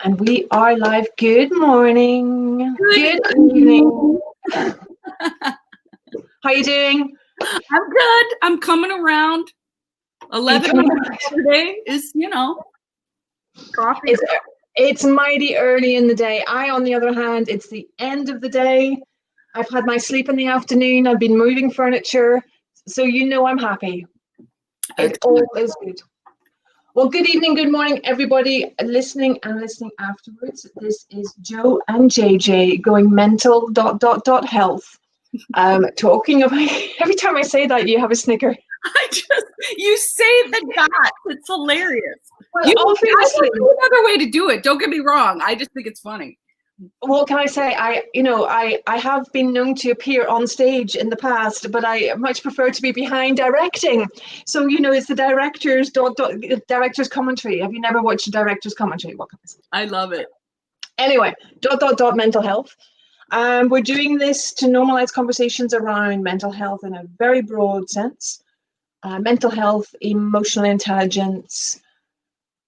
And we are live. Good morning. Good evening. How you doing? I'm good. I'm coming around. 11 today is, coffee. It's mighty early in the day. On the other hand, it's the end of the day. I've had my sleep in the afternoon. I've been moving furniture. So I'm happy. It all is good. Well, good evening, good morning, everybody listening and listening afterwards. This is Joe and JJ going mental ... health. Talking about, every time I say that, you have a snicker. You say the dot. It's hilarious. Well, obviously, there's another way to do it. Don't get me wrong. I just think it's funny. Well, can I say, I have been known to appear on stage in the past, but I much prefer to be behind directing. So, it's the director's commentary. Have you never watched a director's commentary? What can I say? I love it. Anyway, ... mental health. We're doing this to normalize conversations around mental health in a very broad sense. Mental health, emotional intelligence,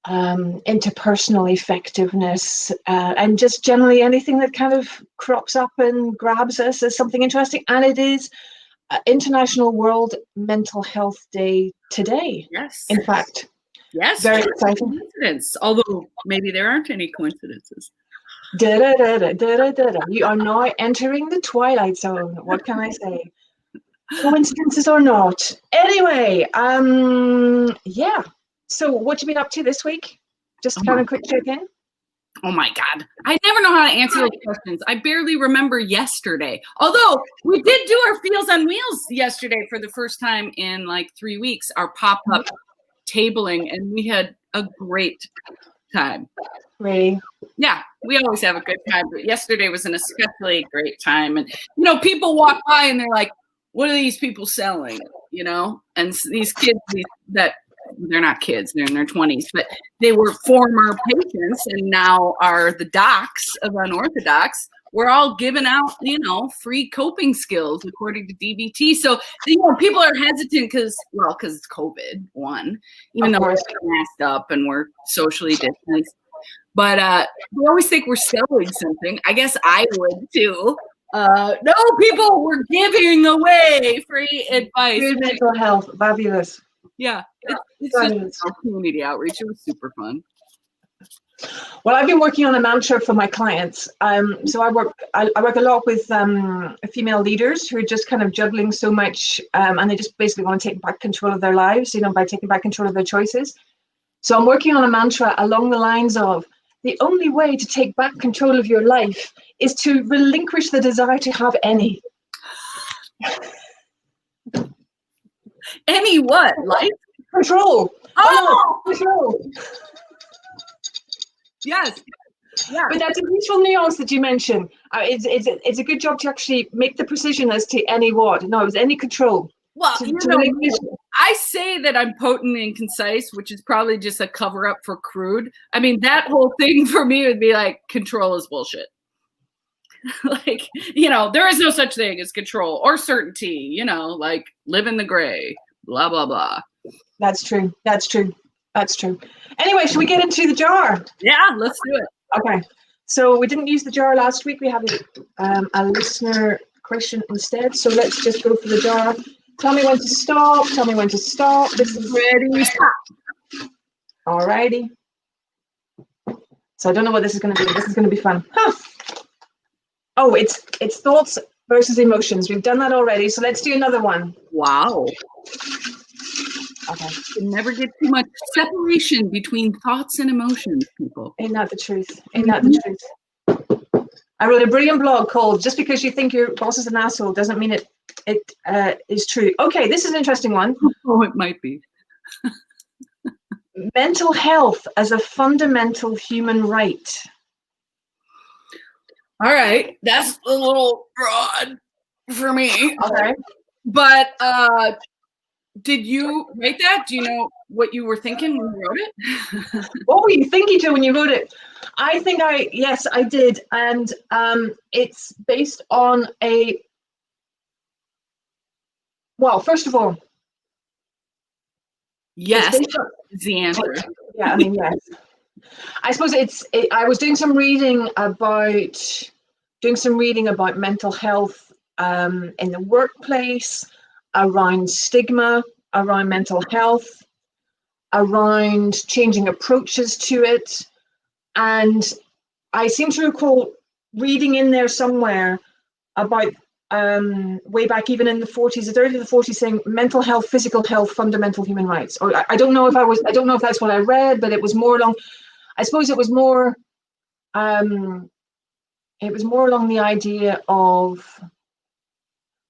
interpersonal effectiveness, and just generally anything that kind of crops up and grabs us as something interesting. And it is International World Mental Health Day today. Yes. In fact. Yes. Very exciting. Coincidence, although maybe there aren't any coincidences. You are now entering the twilight zone. What can I say? Coincidences or not. Anyway, yeah. So what you been up to this week? Just kind of quick check-in. Oh my God. I never know how to answer those questions. I barely remember yesterday. Although we did do our Feels on Wheels yesterday for the first time in like 3 weeks, our pop-up tabling, and we had a great time. Really? Yeah, we always have a good time, but yesterday was an especially great time. And, people walk by and they're like, what are these people selling? And these kids they're not kids, they're in their 20s, but they were former patients and now are the docs of Unorthodox. We're all giving out, free coping skills according to DBT. So, people are hesitant because it's COVID, one, even though we're masked up and we're socially distanced. But we always think we're selling something. I guess I would too. No, people were giving away free advice. Good mental health, fabulous. Yeah, it's just community outreach. It was super fun. Well, I've been working on a mantra for my clients. So I work a lot with female leaders who are just kind of juggling so much, and they just basically want to take back control of their lives, by taking back control of their choices. So I'm working on a mantra along the lines of, the only way to take back control of your life is to relinquish the desire to have any. Any what? Life? Control. Oh! Control. Yes. Yeah. But that's a useful nuance that you mentioned. It's a good job to actually make the precision as to any what. No, it's any control. Well, I say that I'm potent and concise, which is probably just a cover up for crude. I mean, that whole thing for me would be like, control is bullshit. Like, there is no such thing as control or certainty, like live in the gray, blah, blah, blah. That's true. Anyway, should we get into the jar? Yeah, let's do it. Okay. So we didn't use the jar last week. We had a listener question instead. So let's just go for the jar. Tell me when to stop. This is ready. Stop. All righty. So I don't know what this is going to be. This is going to be fun. Huh. Oh, it's thoughts versus emotions. We've done that already. So let's do another one. Wow. Okay. You can never get too much separation between thoughts and emotions, people. Ain't that the truth? I wrote a brilliant blog called "Just because you think your boss is an asshole doesn't mean it is true." Okay, this is an interesting one. Oh, it might be. Mental health as a fundamental human right. All right, that's a little broad for me. Okay. But did you write that? Do you know what you were thinking when you wrote it? What were you thinking, Joe, when you wrote it? Yes, I did. And it's based on first of all. Yes, is the answer. Yeah, I mean, yes. I suppose I was doing some reading about mental health in the workplace, around stigma, around mental health, around changing approaches to it. And I seem to recall reading in there somewhere about way back even in the 40s, the early 40s, saying mental health, physical health, fundamental human rights. Or I don't know if that's what I read, but it was more along, I suppose it was more along the idea of,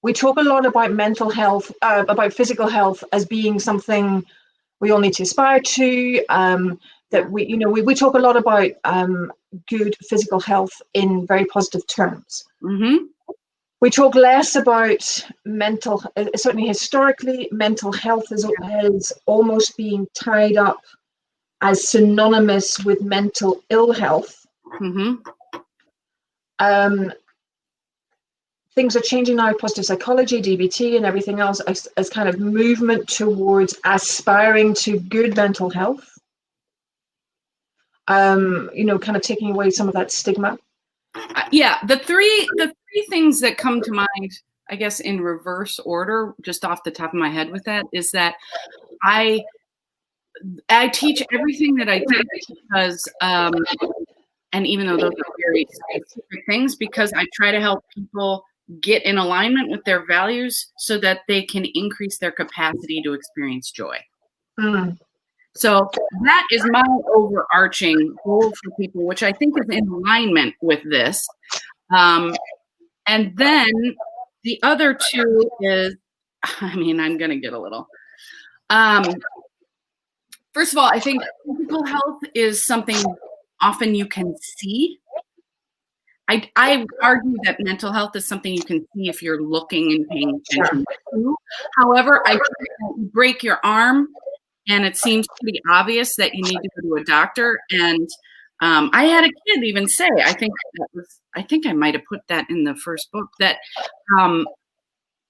we talk a lot about mental health, about physical health as being something we all need to aspire to. That we talk a lot about good physical health in very positive terms. Mm-hmm. We talk less about certainly historically, mental health has almost been tied up as synonymous with mental ill health. Mm-hmm. Things are changing now, positive psychology, DBT, and everything else, as kind of movement towards aspiring to good mental health. Kind of taking away some of that stigma. Yeah, the three things that come to mind, I guess in reverse order, just off the top of my head with that, is that I teach everything that I teach because, and even though those are very specific things, because I try to help people get in alignment with their values so that they can increase their capacity to experience joy. Mm. So that is my overarching goal for people, which I think is in alignment with this. And then the other two is, I'm going to get a little. First of all, I think physical health is something often you can see. I argue that mental health is something you can see if you're looking and paying attention to. However, I think that you break your arm and it seems pretty obvious that you need to go to a doctor. And I had a kid even say, I think I might have put that in the first book, that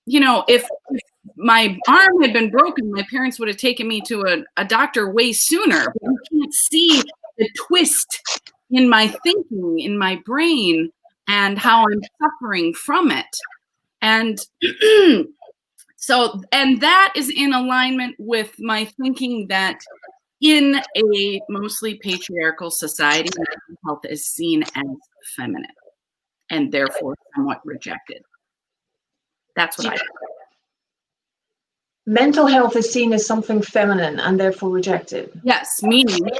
if my arm had been broken, my parents would have taken me to a doctor way sooner. But you can't see the twist in my thinking, in my brain, and how I'm suffering from it. And and that is in alignment with my thinking that in a mostly patriarchal society, mental health is seen as feminine and therefore somewhat rejected. That's what I think. Mental health is seen as something feminine and therefore rejected. Yes, meaning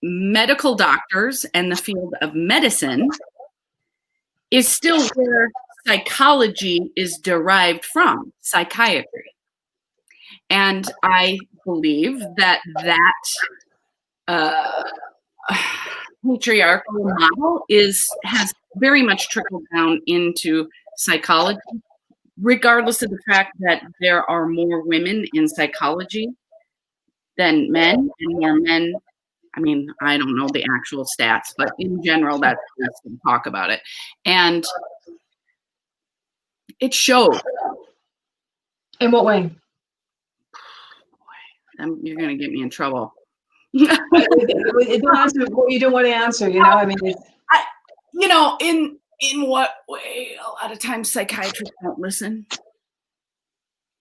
medical doctors and the field of medicine is still where psychology is derived from, psychiatry. And I believe that patriarchal model has very much trickled down into psychology, regardless of the fact that there are more women in psychology than men, and more men. I mean, I don't know the actual stats, but in general, that's to talk about it. And it shows. In what way? You're going to get me in trouble. Don't answer what you don't want to answer, I mean, in what way? A lot of times psychiatrists don't listen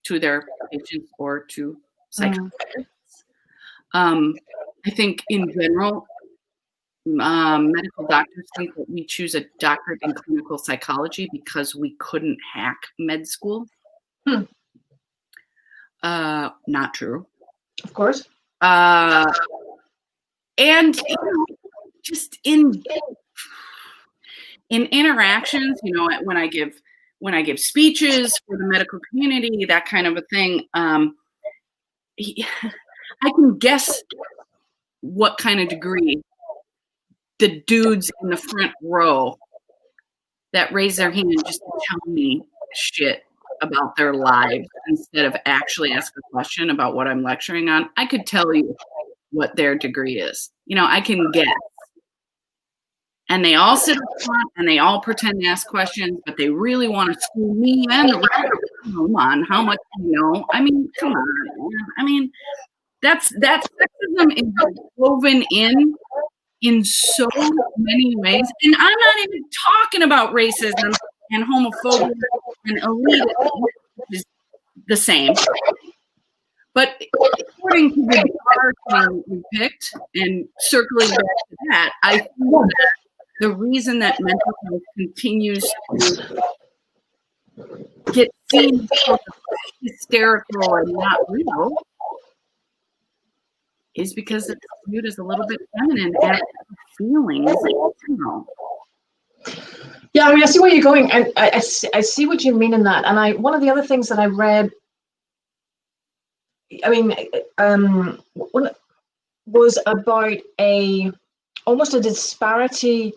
to their patients or to psychiatrists. I think in general, medical doctors think that we choose a doctorate in clinical psychology because we couldn't hack med school. Not true. Of course. And just in interactions, when I give speeches for the medical community, that kind of a thing, I can guess what kind of degree the dudes in the front row that raise their hand just to tell me shit about their lives instead of actually ask a question about what I'm lecturing on, I could tell you what their degree is. I can guess. And they all sit up front and they all pretend to ask questions, but they really want to school me and the rest of them on how much you know. I mean, come on. I mean, that sexism is woven in so many ways. And I'm not even talking about racism and homophobia and elitism, which is the same. But according to the bar we picked, and circling back to that, I think that the reason that mental health continues to get seen as hysterical and not real is because it's viewed as a little bit feminine and feelings. Yeah, I mean, I see where you're going, and I see what you mean in that. And one of the other things that I read, I mean, was about almost a disparity.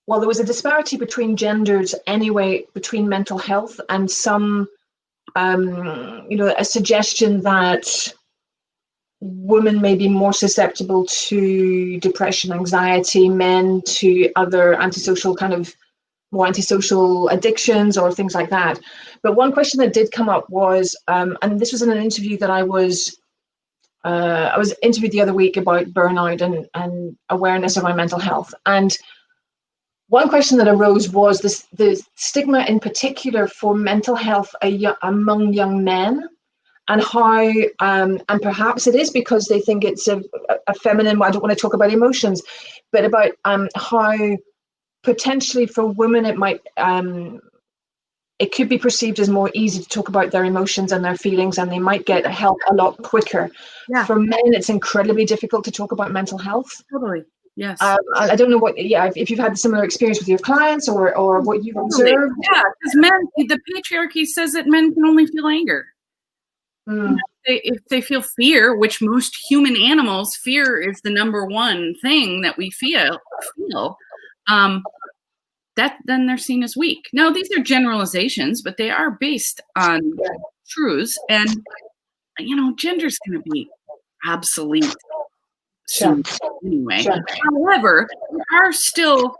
Well, there was a disparity between genders anyway, between mental health, and some, a suggestion that women may be more susceptible to depression, anxiety, men to other more antisocial addictions or things like that. But one question that did come up was, and this was in an interview that I was interviewed the other week about burnout and awareness around mental health. And one question that arose was the stigma in particular for mental health among young men, and how, and perhaps it is because they think it's a feminine, I don't want to talk about emotions, but about how potentially for women it might, it could be perceived as more easy to talk about their emotions and their feelings, and they might get help a lot quicker. Yeah. For men, it's incredibly difficult to talk about mental health. Totally. Yes. I don't know if you've had a similar experience with your clients or what you've observed. Yeah, because the patriarchy says that men can only feel anger. If they feel fear, which most human animals, fear is the number one thing that we feel, then they're seen as weak. Now, these are generalizations, but they are based on truths. And, gender's going to be obsolete soon anyway. Sure. However, there are still,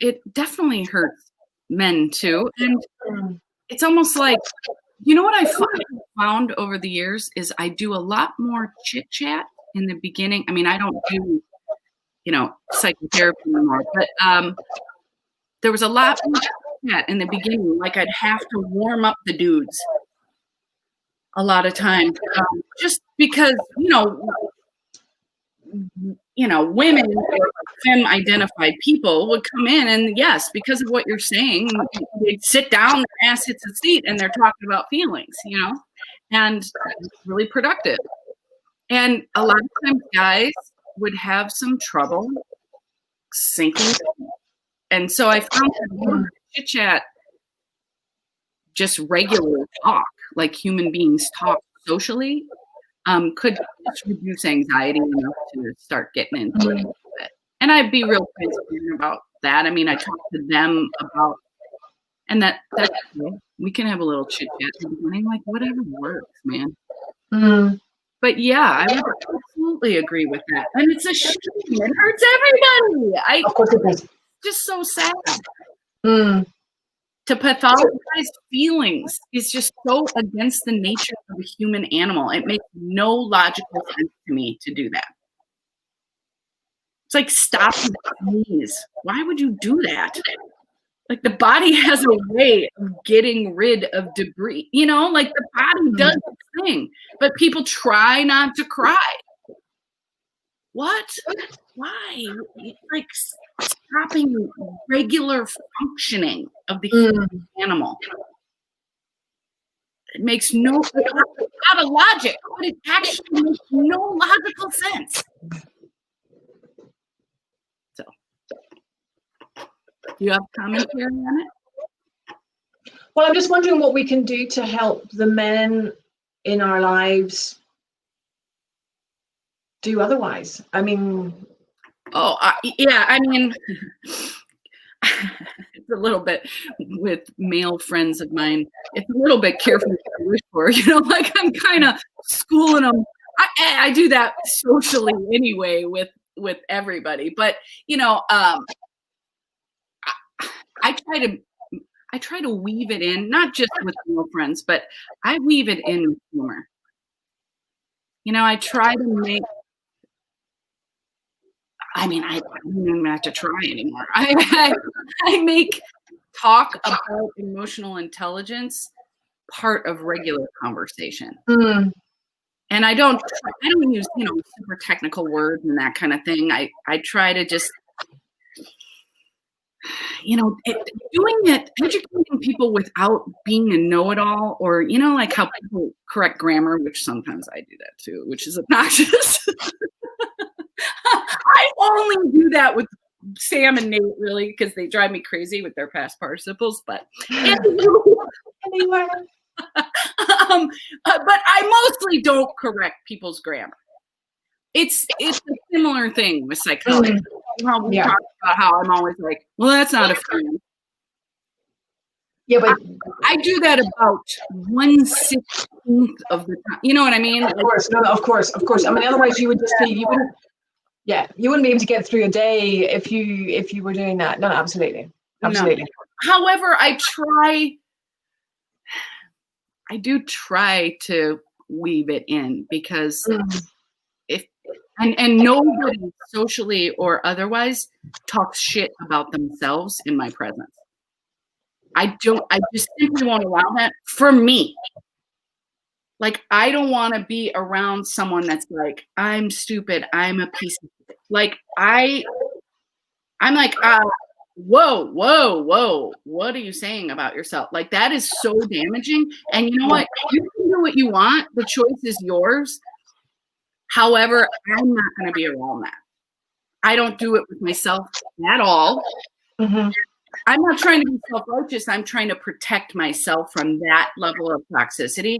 it definitely hurts men too. And it's almost like, what I found over the years is I do a lot more chit chat in the beginning. I mean, I don't do, psychotherapy anymore, but there was a lot more chit chat in the beginning. Like I'd have to warm up the dudes a lot of times, just because, women or femme-identified people would come in and yes, because of what you're saying, they'd sit down, their ass hits the seat, and they're talking about feelings, and it's really productive. And a lot of times guys would have some trouble sinking. And so I found that chit chat, just regular talk, like human beings talk socially, could just reduce anxiety enough to start getting into it a little bit. And I'd be real transparent about that. I mean, I talk to them about, and that's cool. We can have a little chit chat in the beginning, like whatever works, man. But yeah, I would absolutely agree with that. And it's a shame. It hurts everybody. Of course it does. Just so sad. To pathologize feelings is just so against the nature of a human animal. It makes no logical sense to me to do that. It's like stopping the sneeze. Why would you do that? Like the body has a way of getting rid of debris. Like the body does its thing, but people try not to cry. What? Why? Like stopping regular functioning of the human animal. It makes a lot of logic, but it actually makes no logical sense. So, do you have commentary on it? Well, I'm just wondering what we can do to help the men in our lives do otherwise. I mean, it's a little bit with male friends of mine. It's a little bit careful what I wish for, like I'm kind of schooling them. I do that socially anyway with everybody, but I I try to weave it in, not just with girlfriends, but I weave it in with humor. I try to make, I don't even have to try anymore. I make talk about emotional intelligence part of regular conversation. And I don't use, super technical words and that kind of thing. I try to just, educating people without being a know-it-all, or, like how people correct grammar, which sometimes I do that too, which is obnoxious. I only do that with Sam and Nate, really, because they drive me crazy with their past participles. But anyway. But I mostly don't correct people's grammar. It's a similar thing with psychology. How we talk about how I'm always like, well, that's not a friend. Yeah, but I do that about 1/16 of the time. You know what I mean? Of course, no, of course. I mean, otherwise you would just be, you wouldn't be able to get through a day if you were doing that. No, absolutely. No. However, I do try to weave it in, because and nobody, socially or otherwise, talks shit about themselves in my presence. I just simply won't allow that for me. Like, I don't want to be around someone that's like, I'm stupid, I'm a piece of shit. Like, I'm like, whoa, what are you saying about yourself? Like, that is so damaging. And you know what? You can do what you want. The choice is yours. However, I'm not going to be around that. I don't do it with myself at all. I'm not trying to be self-righteous. I'm trying to protect myself from that level of toxicity.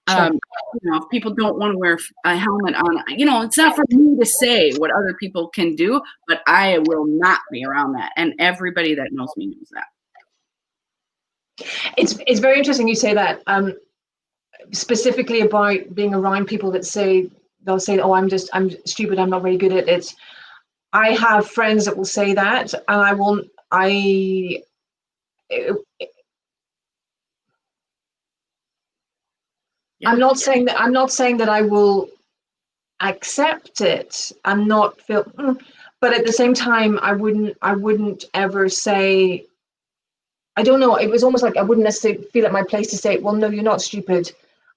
If people don't want to wear a helmet on, it's not for me to say what other people can do, but I will not be around that. And everybody that knows me knows that. It's very interesting you say that, specifically about being around people that they'll say, oh, I'm stupid, I'm not very good at it. I have friends that will say that, and I'm not saying that I will accept it and not feel, but at the same time, I wouldn't ever say, I don't know. It was almost like I wouldn't necessarily feel at my place to say, well, no, you're not stupid.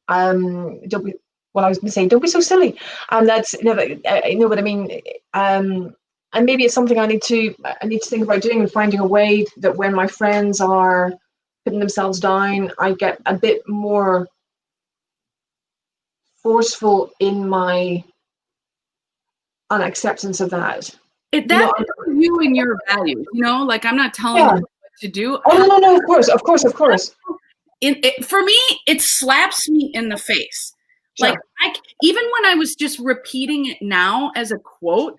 Don't be. Well, I was going to say, don't be so silly. That's never. I know what I mean. And maybe it's something I need to think about doing, and finding a way that when my friends are putting themselves down, I get a bit more forceful in my unacceptance of that. That's you and your values, like, I'm not telling you what to do. Oh, no, of course. For me, it slaps me in the face. Sure. Like, even when I was just repeating it now as a quote,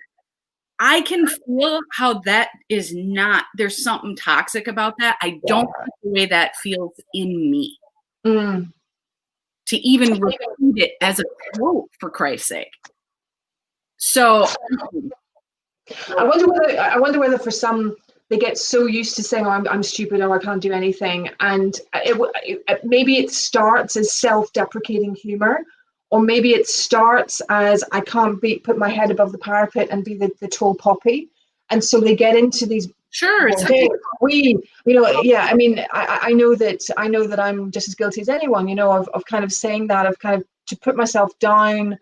I can feel how that is not, there's something toxic about that. I don't like the way that feels in me. To even repeat it as a quote, for Christ's sake. So I wonder whether for some they get so used to saying, oh, I'm stupid, or I can't do anything, and maybe it starts as self-deprecating humor, or maybe it starts as I can't put my head above the parapet and be the tall poppy, and so they get into these. Sure. I mean, I know that I'm just as guilty as anyone, of kind of saying that, of kind of to put myself down.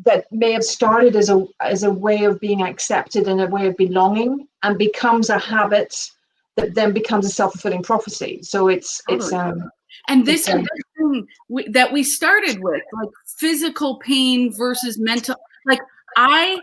That may have started as a way of being accepted and a way of belonging, and becomes a habit that then becomes a self-fulfilling prophecy. So it's and this is the thing that we started with, like physical pain versus mental. Like, I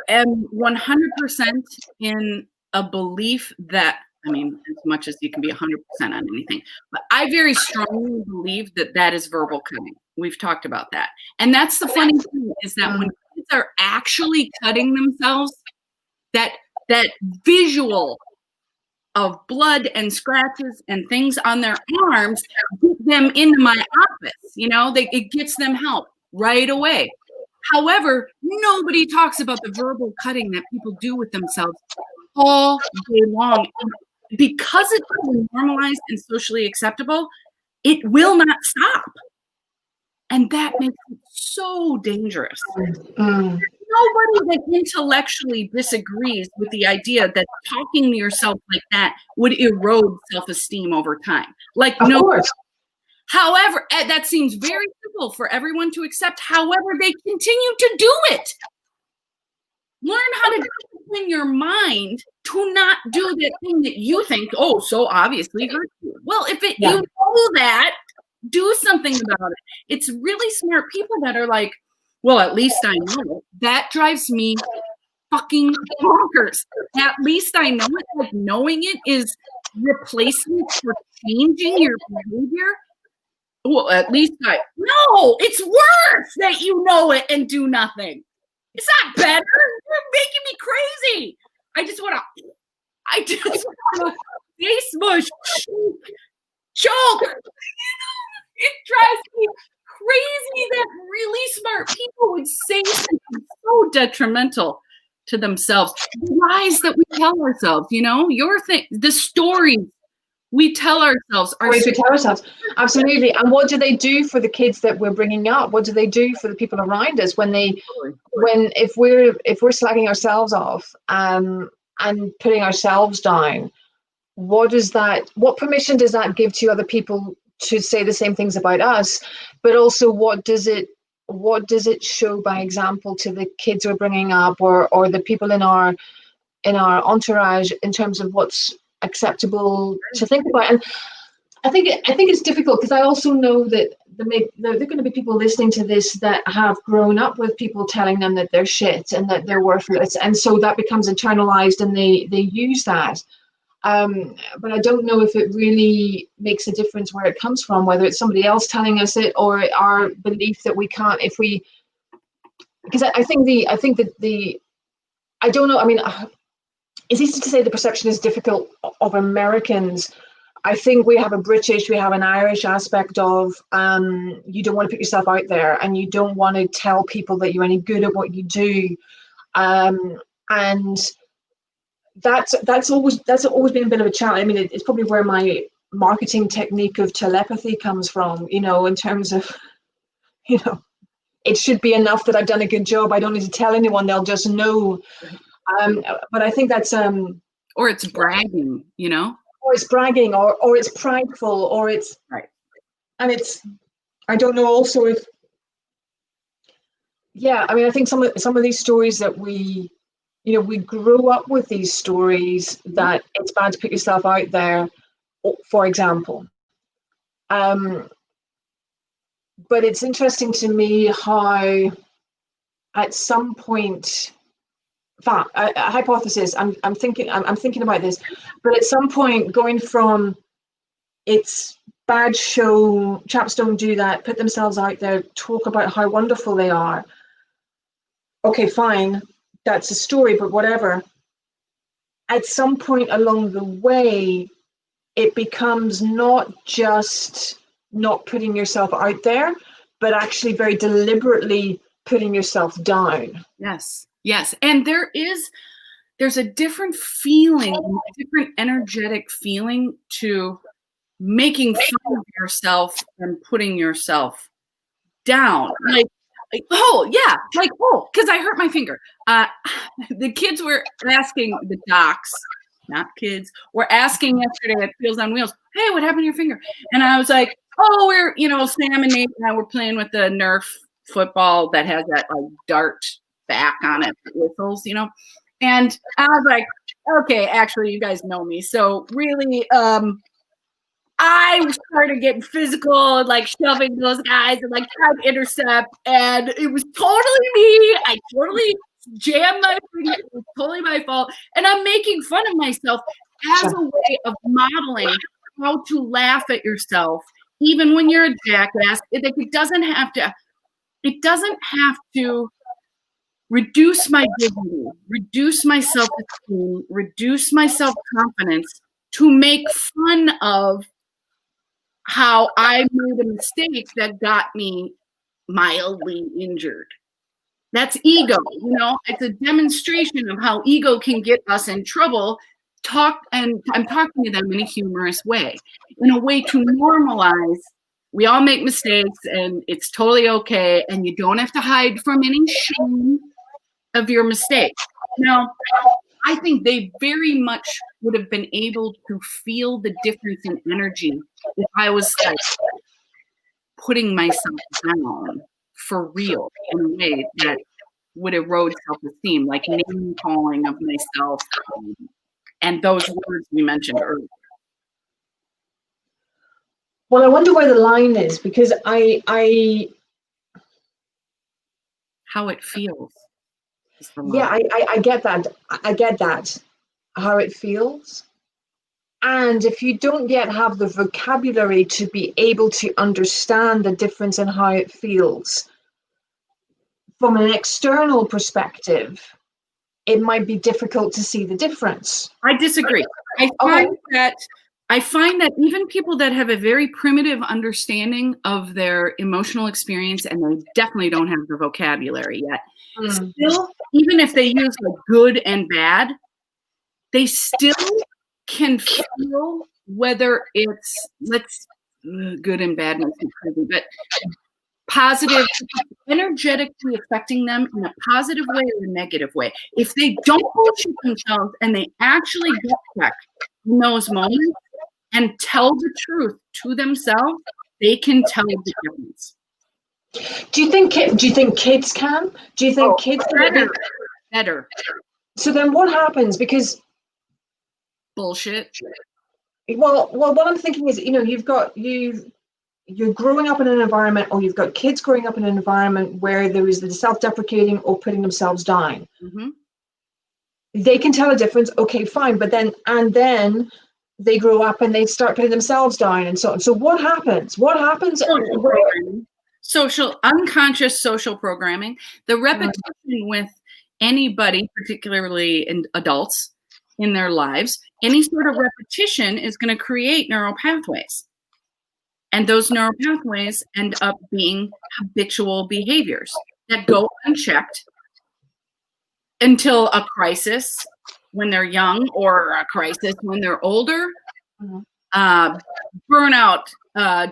am 100% in a belief that, I mean, as much as you can be 100% on anything, but I very strongly believe that is verbal cutting. We've talked about that. And that's the funny thing, is that when kids are actually cutting themselves, that visual of blood and scratches and things on their arms get them into my office. It gets them help right away. However, nobody talks about the verbal cutting that people do with themselves all day long. because it's so normalized and socially acceptable, it will not stop. And that makes it so dangerous. Nobody that intellectually disagrees with the idea that talking to yourself like that would erode self-esteem over time. Like, of course. However, that seems very simple for everyone to accept. However, they continue to do it. Learn how to discipline your mind to not do that thing that you think, oh, so obviously hurts you. Well, if you know that, do something about it. It's really smart people that are like, well, at least I know it. That drives me fucking bonkers. At least I know it. Like, knowing it is replacement for changing your behavior. Well, at least no, it's worse that you know it and do nothing. It's not better. You're making me crazy. I just want to face mush, choke. It drives me crazy that really smart people would say something so detrimental to themselves. The lies that we tell ourselves, the stories we tell ourselves. Absolutely. And what do they do for the kids that we're bringing up? What do they do for the people around us if we're slagging ourselves off and putting ourselves down? What permission does that give to other people to say the same things about us? But also, what does it show by example to the kids we're bringing up, or the people in our entourage, in terms of what's acceptable to think about? And I think it's difficult, because I also know that there are going to be people listening to this that have grown up with people telling them that they're shit and that they're worthless, and so that becomes internalized and they use that. But I don't know if it really makes a difference where it comes from, whether it's somebody else telling us it or our belief that we can't, because I don't know. I mean, it's easy to say the perception is difficult of Americans. I think we have an Irish aspect of, you don't want to put yourself out there, and you don't want to tell people that you're any good at what you do. And that's always been a bit of a challenge. I mean, it's probably where my marketing technique of telepathy comes from, in terms of, it should be enough that I've done a good job. I don't need to tell anyone, they'll just know. But I think that's or it's bragging, or it's bragging, or it's prideful, or it's right. And it's, I don't know also if, I mean, I think some of these stories that we grew up with, these stories that it's bad to put yourself out there, for example. But it's interesting to me how at some point, a hypothesis, I'm thinking about this, but at some point going from it's bad show, chaps don't do that, put themselves out there, talk about how wonderful they are. Okay, fine, that's a story, but whatever. At some point along the way, it becomes not just not putting yourself out there, but actually very deliberately putting yourself down. Yes. And there's a different feeling, a different energetic feeling to making fun of yourself and putting yourself down. Because I hurt my finger. The kids were asking, the docs, not kids, were asking yesterday at Wheels on Wheels, hey, what happened to your finger? And I was like, oh, we're, Sam and Nate and I were playing with the Nerf football that has that like dart back on it, whistles, And I was like, okay, actually, you guys know me. So really, I started getting physical and like shoving those guys and like trying to intercept, and it was totally me. I totally jammed my finger. It was totally my fault, and I'm making fun of myself as a way of modeling how to laugh at yourself, even when you're a jackass. It doesn't have to reduce my dignity, reduce my self-esteem, reduce my self-confidence to make fun of how I made a mistake that got me mildly injured. That's ego, It's a demonstration of how ego can get us in trouble and I'm talking to them in a humorous way, in a way to normalize. We all make mistakes and it's totally okay. And you don't have to hide from any shame of your mistakes. Now, I think they very much would have been able to feel the difference in energy if I was like putting myself down for real in a way that would erode self-esteem, like name calling of myself, and those words we mentioned earlier. Well, I wonder where the line is, because how it feels. Yeah, I get that. I get that, how it feels. And if you don't yet have the vocabulary to be able to understand the difference in how it feels from an external perspective, it might be difficult to see the difference. I disagree. I find that even people that have a very primitive understanding of their emotional experience, and they definitely don't have the vocabulary yet, still, even if they use like good and bad, they still can feel whether it's good and bad makes me crazy, but positive, energetically affecting them in a positive way or a negative way. If they don't bullshit themselves and they actually get checked in those moments and tell the truth to themselves, they can tell the difference. Do you think kids can? Do you think kids can? Better. So then what happens? Because bullshit. Well, what I'm thinking is, you're growing up in an environment, or you've got kids growing up in an environment where there is the self-deprecating or putting themselves down. Mm-hmm. They can tell a difference. Okay, fine. But then they grow up and they start putting themselves down and so on. So what happens? Unconscious social programming, the repetition with anybody, particularly in adults in their lives, any sort of repetition is going to create neural pathways. And those neural pathways end up being habitual behaviors that go unchecked until a crisis when they're young, or a crisis when they're older. Burnout,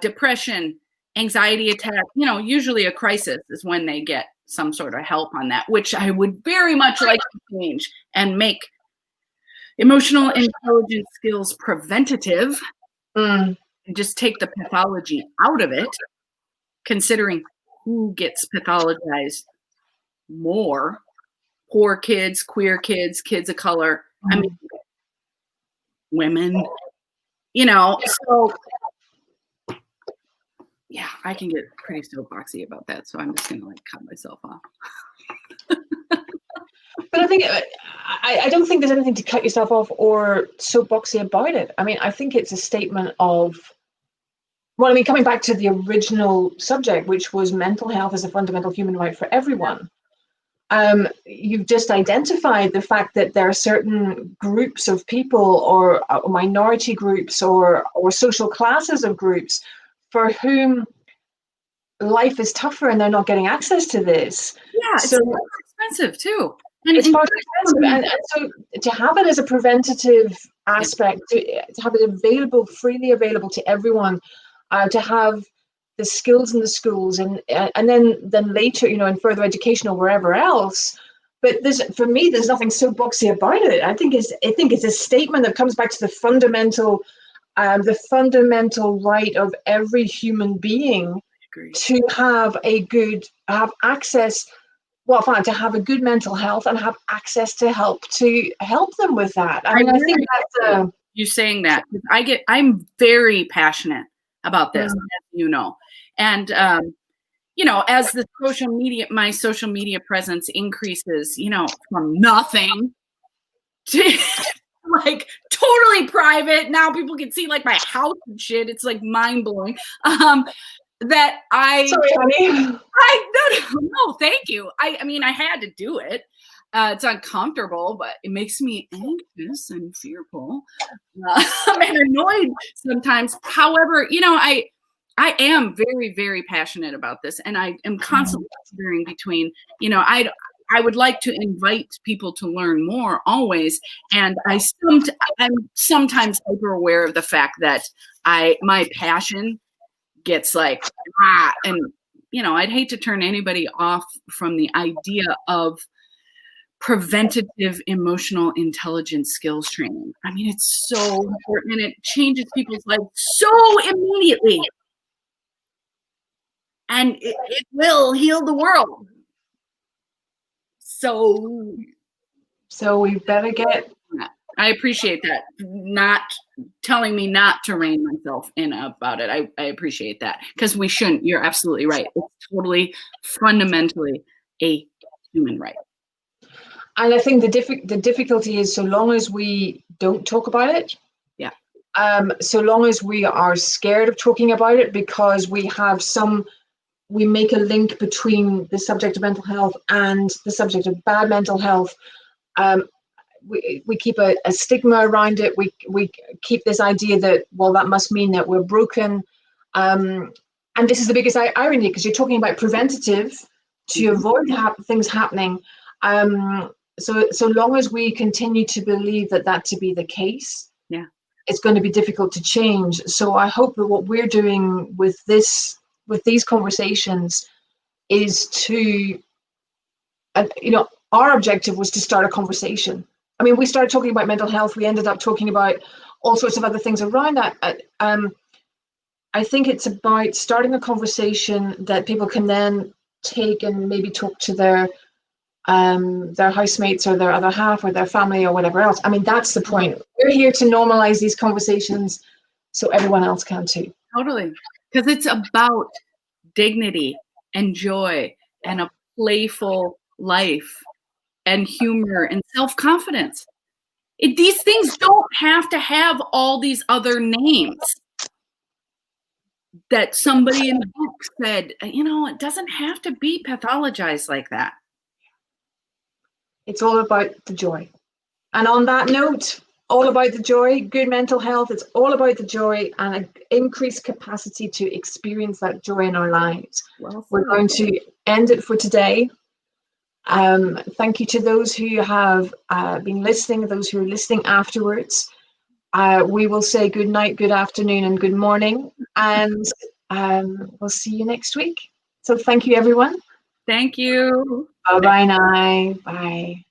depression, anxiety attack, usually a crisis is when they get some sort of help on that, which I would very much like to change and make emotional intelligence skills preventative. Just take the pathology out of it, considering who gets pathologized more: poor kids, queer kids, kids of color. I mean, women, so yeah, I can get pretty soapboxy about that. So I'm just going to cut myself off. But I think, I don't think there's anything to cut yourself off or soapboxy about it. I mean, I think it's a statement of, coming back to the original subject, which was mental health as a fundamental human right for everyone. You've just identified the fact that there are certain groups of people, or minority groups, or social classes of groups for whom life is tougher and they're not getting access to this. Yeah, so it's more expensive too. And it's more expensive. And so to have it as a preventative aspect, to have it freely available to everyone, to have the skills in the schools, and then later, in further education or wherever else. But for me, there's nothing so boxy about it. I think it's a statement that comes back to the fundamental right of every human being to have access. To have a good mental health and have access to help them with that. I mean, I think that's you saying that. I'm very passionate about this, as you know. And as my social media presence increases, from nothing to totally private. Now people can see my house and shit. It's mind blowing. That sorry, honey. No, thank you. I mean, I had to do it. It's uncomfortable, but it makes me anxious and fearful. And annoyed sometimes. However, I am very, very passionate about this, and I am constantly considering between, I I would like to invite people to learn more always. And I'm sometimes hyper aware of the fact that my passion gets like, and I'd hate to turn anybody off from the idea of preventative emotional intelligence skills training. I mean, it's so important and it changes people's lives so immediately. And it will heal the world. So we better get. I appreciate that. Not telling me not to rein myself in about it. I appreciate that, because we shouldn't. You're absolutely right. It's totally fundamentally a human right. And I think the difficulty is, so long as we don't talk about it, so long as we are scared of talking about it because we make a link between the subject of mental health and the subject of bad mental health. We keep a stigma around it. We keep this idea that, well, that must mean that we're broken. And this is the biggest irony, because you're talking about preventative to avoid things happening. So long as we continue to believe that to be the case, it's going to be difficult to change. So I hope that what we're doing with these conversations is to, our objective was to start a conversation. I mean, we started talking about mental health. We ended up talking about all sorts of other things around that. I think it's about starting a conversation that people can then take and maybe talk to their housemates or their other half or their family or whatever else. I mean, that's the point. We're here to normalize these conversations so everyone else can too. Totally. Because it's about dignity and joy and a playful life and humor and self-confidence. These things don't have to have all these other names that somebody in the book said, it doesn't have to be pathologized like that. It's all about the joy. And on that note, all about the joy, good mental health, it's all about the joy and an increased capacity to experience that joy in our lives. Well, we're going to end it for today. Thank you to those who have been listening, those who are listening afterwards. We will say good night, good afternoon, and good morning, and we'll see you next week. So thank you, everyone. Thank you. Bye-bye now. Bye.